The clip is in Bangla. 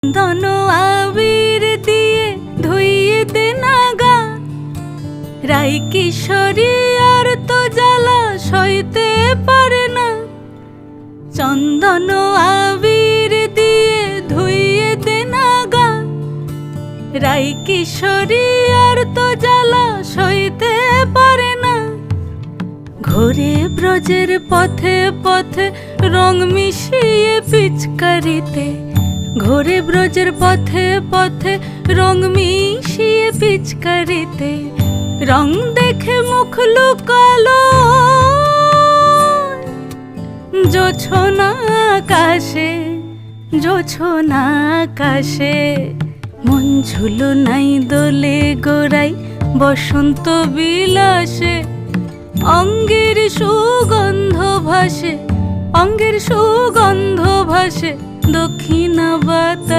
চন্দন আবির দিয়ে ধুইয়ে দে নাগা, রাই কিশোরী আর তো জ্বালা সইতে পারে না। চন্দন আবির দিয়ে ধুইয়ে দে নাগা, রাই কিশোরী আর তো জ্বালা সইতে পারে না। ঘোরে ব্রজের পথে পথে রং মিশিয়ে পিচকারিতে, ঘোরে ব্রজের পথে পথে রং মিশিয়ে পিচকারিতে। রং দেখে মুখ লুকালো জোছনা আকাশে, জোছনা আকাশে। মন ঝুলো নাই দোলে গোড়াই বসন্ত বিলাসে, অঙ্গের সুগন্ধ ভাসে, অঙ্গের সুগন্ধ ভাসে দক্ষিণা বাতাসে।